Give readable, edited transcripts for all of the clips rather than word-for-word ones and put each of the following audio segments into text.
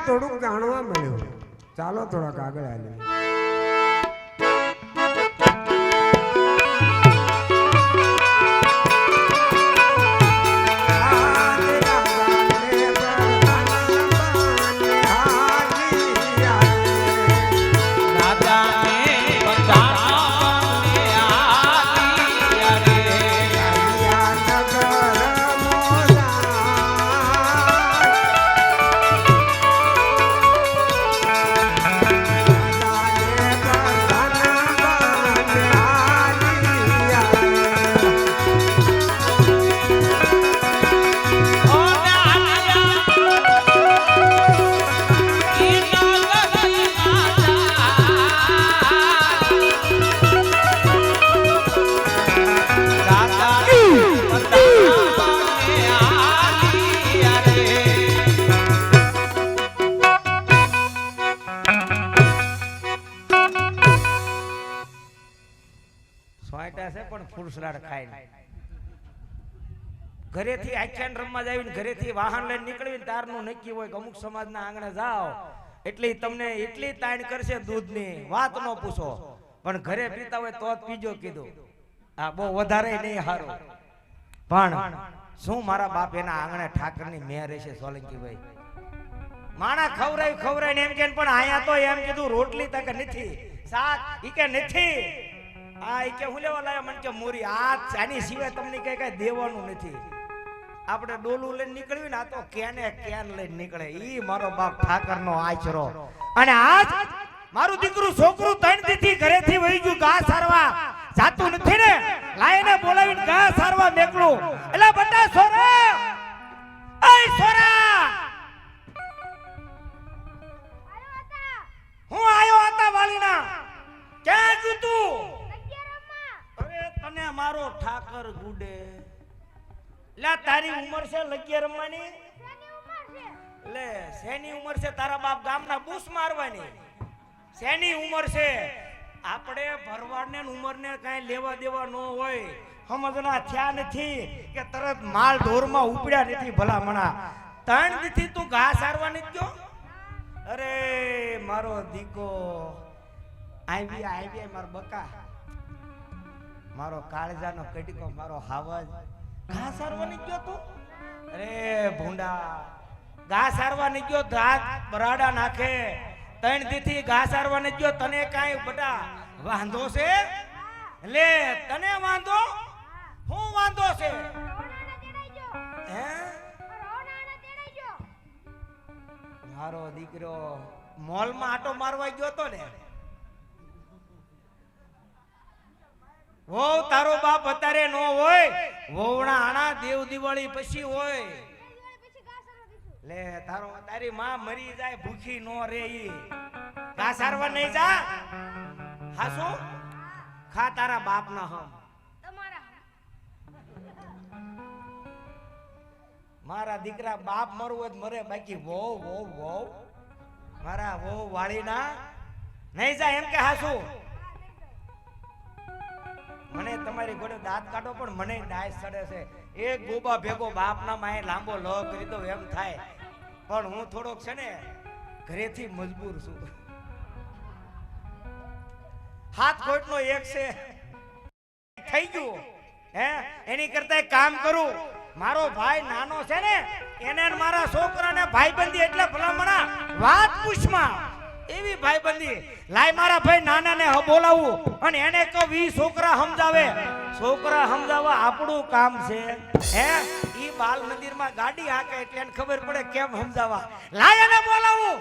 થોડુંક જાણવા મળ્યું. ચાલો થોડાક આગળ હાલીએ. ઘરેથી આખ્યાન રમવા જાવીને ઘરેથી વાહન લઈને નીકળીને તારનું નક્કી હોય કે અમુક સમાજના આંગણે જાઓ એટલે તમને એટલી તાણ કરશે દૂધની વાત ન પૂછો, પણ ઘરે પીતા હોય તો જ પીજો કીધું. આ બહુ વધારે નહીં હારું, પણ શું મારા બાપ એના આંગણે ઠાકરની મેં રહેશે સોલંકીભાઈ. માણા ખવરાય એમ કે પણ આયા તો એમ કીધું રોટલી તક નથી, શાક ઈ કે નથી. આ ઈ કે હું લેવા લાયો મને કે મોરી આ આની સિવાય તમને કઈ દેવાનું નથી. આપણે ડોલું લઈને નીકળવી ને આ તો કેન લઈને નીકળે. ઈ મારો બાપ ઠાકરનો આચરો. અને આજ મારું દીકરું છોકરું 3 દીથી ઘરેથી વહી ગયું ઘા સારવા જાતું નથી ને, લાઈને બોલાવીને ઘા સારવા મેકલું. એટલે બટા સોરા એ સોરા હું આયો હતા વાલીના ક્યાં ગયું તું? તને મારો ઠાકર ગુડે લે તારી ઉંમર છે લગિયા રમવાની? લે શેની ઉંમર છે તારા બાપ ગામના બૂસ મારવાની? શેની ઉંમર છે? આપણે ભરવાડને ઉંમરને કાંઈ લેવા દેવા ન હોય. સમજણા થયા નથી કે તરત માલ ઢોરમાં ઉપડ્યા નથી ભલામણા. 3 દીથી તું ઘા સારવા નથી ગયો? અરે મારો દીકો આવી મારો બકા, મારો કાળજાનો કડીકો, મારો હાવજ ઘા સારવા નહીં ગયો તું? અરે ભૂંડા ઘા સારવા નહીં ગયો, દાંત બરાડા નાખે. 3 દીથી ઘા સારવા નહીં ગયો. તને કાંઈ બટા વાંધો છે? લે તને વાંધો? શું વાંધો છે? હે મારો દીકરો મોલમાં આટો મારવા ગયો તો ને? વહુ તારો બાપ અત્યારે નો હોય, વહુના આણા દેવ દિવાળી પછી હોય. લે તારી માં મરી જાય ભૂખી નો રે. ઈ ઘા સારવા નહીં જા? હાસુ ખા તારા બાપ ના હમ. મારા દીકરા બાપ મરવું હોય મરે, બાકી વહુ મારા વહુ વાળી ના નહીં જાય એમ કે હાસુ? મને તમારી ઘોડે દાંત કાઢો પણ મને ડાય ચડે છે. એક ગોબા ભેગો બાપના માએ લાંબો લો કરી દો એમ થાય, પણ હું થોડોક છે ને ઘરેથી મજબૂર છું. હાથ કોટનો એક છે થઈ ગયું હે, એની કરતા કામ કરું. મારો ભાઈ નાનો છે ને એને મારા છોકરાને ભાઈબંધી એટલે ભલામણા વાત પૂછમાં એવી ભાઈબંધી. લાય મારા ભાઈ નાનાને બોલાવું અને એને કહું ઈ છોકરા સમજાવે. છોકરા સમજાવવા આપણું કામ છે હે. ઈ બાલ મંદિરમાં ગાડી હાકે એટલે એને ખબર પડે કેમ સમજાવવા. લાય એને બોલાવું.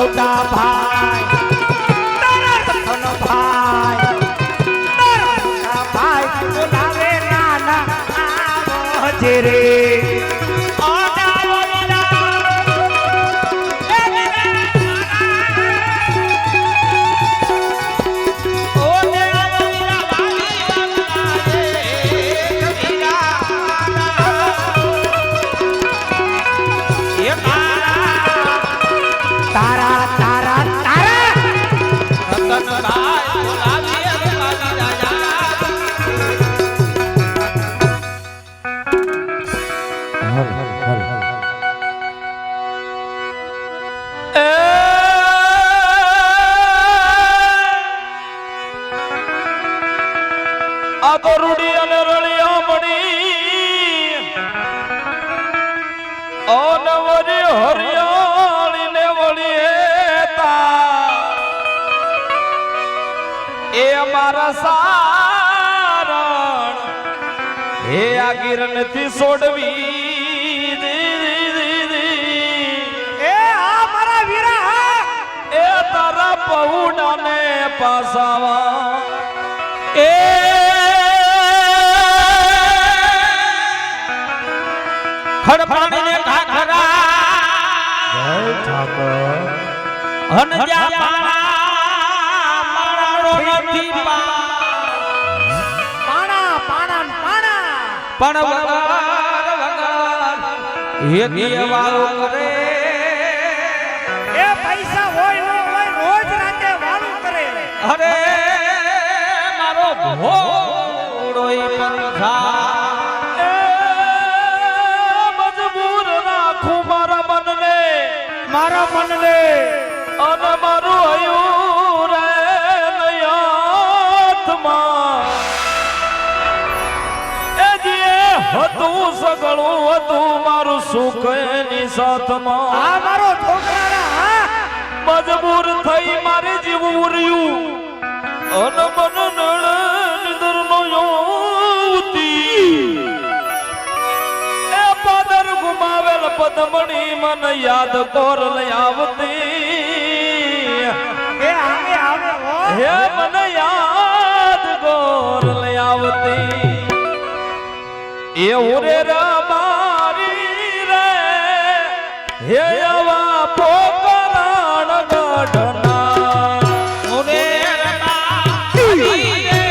મોટા ભાઈ તારા રતન ભાઈ તારા મોટા ભાઈ બોલાવે નાના આવજે રે રૂડી અને રળિયા મણી અનવરી હરિયાળી ને વળીતા એ મારા સારણ હે આ ગિરણથી છોડવી એ આ મારા વીરા એ તારા પૌડાને પાસાવા એ ખડપાણી ને ઘાઘરા જય ઠાકર હનજા માળાનો નથી પાણા પણ વગર એક વાળું કરે એ પૈસા હોય ન હોય રોજ રાતે વાળું કરે અરે મારો ભોળોય પંખા મારા મનને અને મારું હયું રે નયાતમાં એ જે હતું સગળું હતું મારું સુખ એની સાથમાં આ મારો છોકરાના મજબૂર થઈ મારે જીવવું રહ્યું અને મન નિધરનો યોતી એ પાદર ગુમાવેલ પદમણી મન યાદ કોર લઈ આવતી એ આવે હે મન યાદ કોર લઈ આવતી એ ઉરે રમારી રે હે આવા પોકરાણ ગઢના ઉરે રમારી રે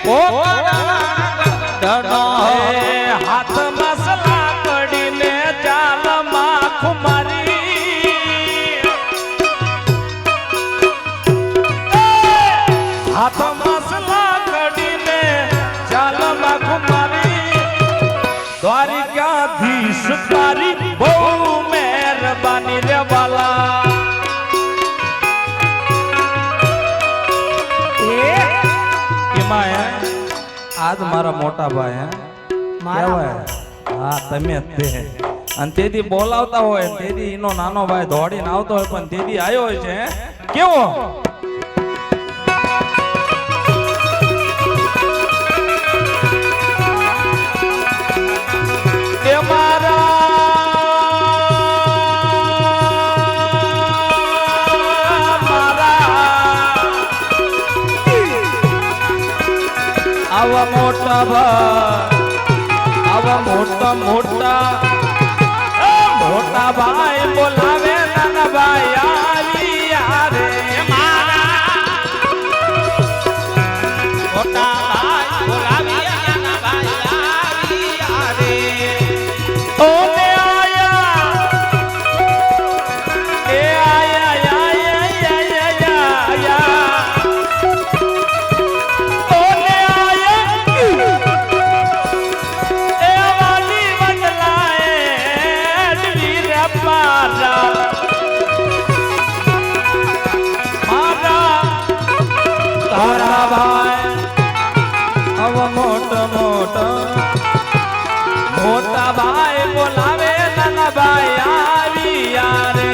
પોકરાણ ગઢના હાથ મસલા કડીને ચાલ માખું મારી હાથ મસલા કડીને ચાલ માખું મારી દ્વારિકાધીશ તારી બહુ મહેરબાની રે વાલા આજ મારા મોટા ભાઈ હે મારા હા તમે જ તે અને તેથી બોલાવતા હોય તેથી એનો નાનો ભાઈ દોડીને આવતો હોય પણ તેથી આવ્યો હોય છે કેવો એ મારા આવા મોટા ભાઈ બોલાવે નાના ભાઈ આવી મારા તારા ભાઈ હવે મોટા ભાઈ બોલાવે નાના ભાઈ આવ્યા રે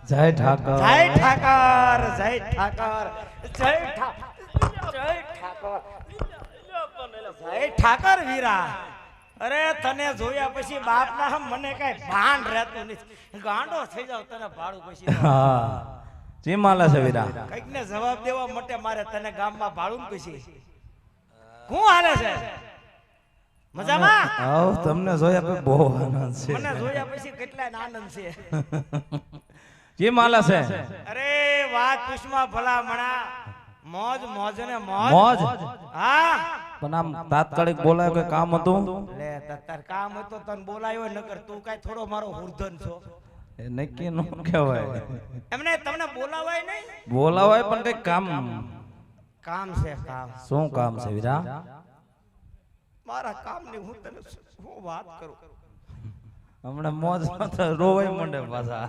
જય ઠાકર જય ઠાકર જય ઠાકર જય ઠાકર જય ઠાકર વીરા. અરે તને જોયા પછી બાપના મને કઈ ભાન રહેતું નથી, ગાંડો થઈ જાવ તને ભાડું પછી. હા જી માલા છે વીરા. કઈક ને જવાબ દેવા માટે મારે તને ગામમાં ભાડું પછી શું હાલે છે? મજામાં? આવ તમને જોયા પછી બહુ આનંદ છે. મને જોયા પછી કેટલા આનંદ છે. જી માલા છે. અરે વાત પુષ્મા ભલા મણા મોજ મોજ ને મોજ મોજ. હા પણ આમ તાત્કાલિક બોલાય કે કામ હતું લે તાર કામ હોય તો તને બોલાયો નકર તું કાઈ થોડો મારો હુરધન છો. એ નક્કી ન કહેવાય. એમને તમને બોલાવાય નહીં? બોલાવાય પણ કઈ કામ. કામ છે કામ. શું કામ છે વીરા? મારા કામની હું તને શું વાત કરું. હમણાં મોજ રોવાય મંડે પાછા.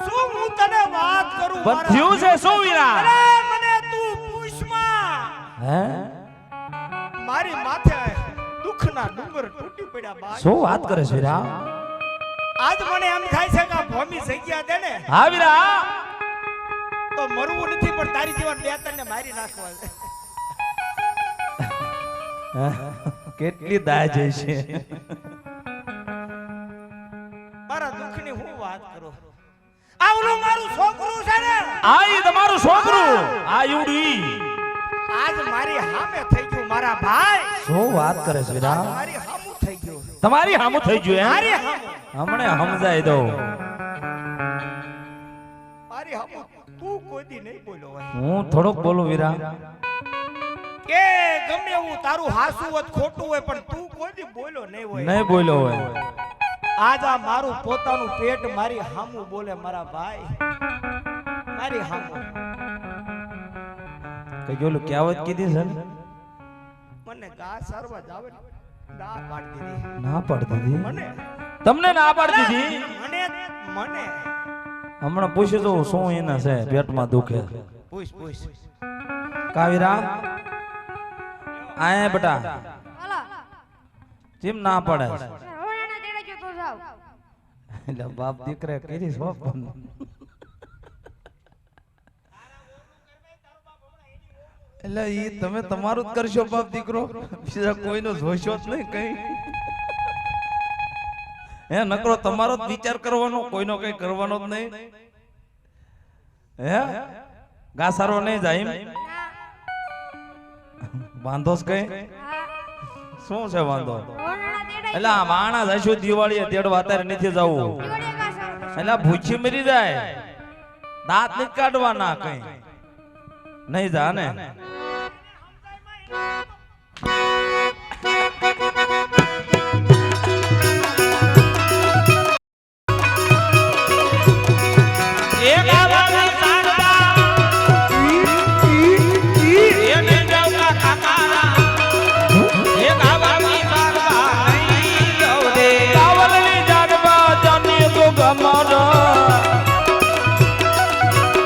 શું હું તને વાત કરું? બધ્યું છે શું વીરા? અરે મને તું પૂછમાં. હે મારી માથે દુઃખના ડુંગર તૂટી પડ્યા બા. શું વાત કરે છે વીરા? આજ મને એમ થાય છે કે ભૂમિ જગ્યા દે ને હા વીરા. તો મરવું નથી પણ તારી જેવા બે તને મારી નાખવા છે. કેટલી દાય જાય છે. મારા દુઃખની હું વાત કરું. આ ઓલું મારું છોકરું છે ને, આ ઈ તમારું છોકરું આ યુડી. આજ મારી સામે થઈ ગયું મારા ભાઈ. શું વાત કરે છે વીરા? મારી સામું થઈ ગયું. તમારી હામું થઈ ગયું એમ? મારી સામું. હમણે સમજાઈ દઉં. મારી સામું તું કોઈ દી નહીં બોલ્યો હોય. હું થોડોક બોલું વીરા. કે ગમે એવું તારું હાસું હોત ખોટું હોય પણ તું કોઈ દી બોલ્યો નહીં હોય. નહીં બોલ્યો હોય. આજ આ મારું પોતાનું પેટ મારી સામું બોલે મારા ભાઈ. મારી સામું. કઈ ઓલું કહેવત કીધી છે ને? મને ગા સારવા જાવે ને ના પાડી દીધી. ના પાડતી હતી. મને તમને ના પાડતી હતી? મને મને હમણાં પૂછ્યું તો શું એના છે પેટમાં દુખે? પૂછ પૂછ. કાવીરા આય બેટા. કેમ ના પડે? એટલે બાપ દીકરા કરી શોપ. એટલે ઈ તમે તમારું જ કરશો બાપ દીકરો, બીજા કોઈનો જોશો જ નહીં કઈ. હે નકરો તમારો જ વિચાર કરવાનો, કોઈનો કઈ કરવાનો જ નહીં. હે ઘાસારો નહીં જાય એમ? વાંધો કઈ? શું છે વાંધો? એટલે આ માણસ હશું દિવાળીએ તેડવા અત્યારે નથી જવું. એટલે ભૂખી મરી જાય, દાંત નથી કાઢવાના, કઈ નહીં જા ને.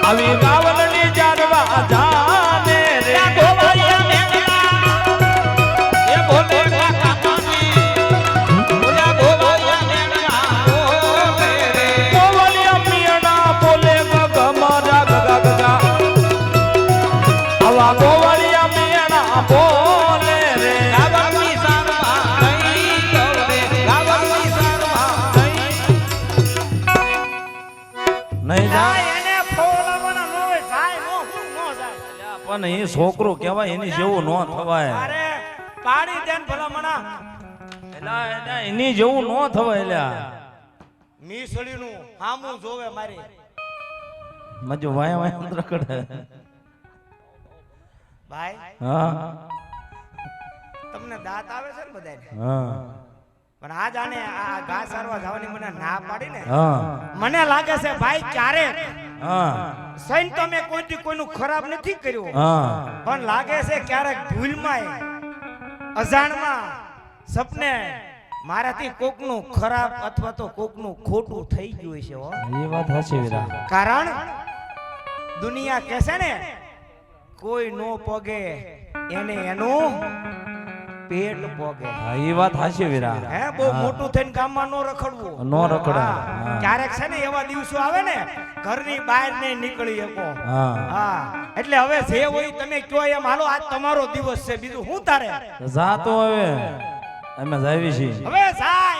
આવી ગાવલની જાનવા જાને રે ગોવાયા મેઘના એ બોલે કાકાની બોલા ગોવાયા મેઘના બોલે રે ગોવાલિયા મિયણા બોલે ગગમરા ગગા ગગા આવા ગોવાલિયા મિયણા બોલે રે ગાવલની જાનવા નહીં ગવરે ગાવલની જાનવા નહીં જા. પણ એ છોકરો કહેવાય, એની જેવું ન થવાય. અરે પાડી દેન ભલા મણા. એની જેવું નો થવાય લ્યા મીસળીનું હામું જોવે મારી મજો વાય વાય અંદર કડે ભાઈ હા તમને દાંત આવે છે ને બધાને હા પણ આજ આને આ ઘા સારવા જવાની મને ના પાડી ને હા મને લાગે છે ભાઈ ક્યારેક હા સૈન તમે કોઈનું ખરાબ નથી કર્યું હા પણ લાગે છે ક્યારેક ભૂલમાં અજાણમાં સપને મારાથી કોકનું ખરાબ અથવા તો કોકનું ખોટું થઈ ગયું છે હો એ વાત સાચી વીરા કારણ દુનિયા કહેશે ને કોઈ નો પોગે એને એનું પેટ પોગે હા એ વાત સાચી વીરા હે બહુ મોટું થઈને ગામમાં નો રખડવું નો રખડાય. હા. હા. ક્યારેક છે ને એવા દિવસો આવે ને ઘરની બહાર નહીં નીકળી શકો હા હા એટલે હવે જે હોય તમે કયો એમ હાલો આજ તમારો દિવસ છે બીજું હું તારે જા તો હવે અમે જાવી છીએ હવે જાય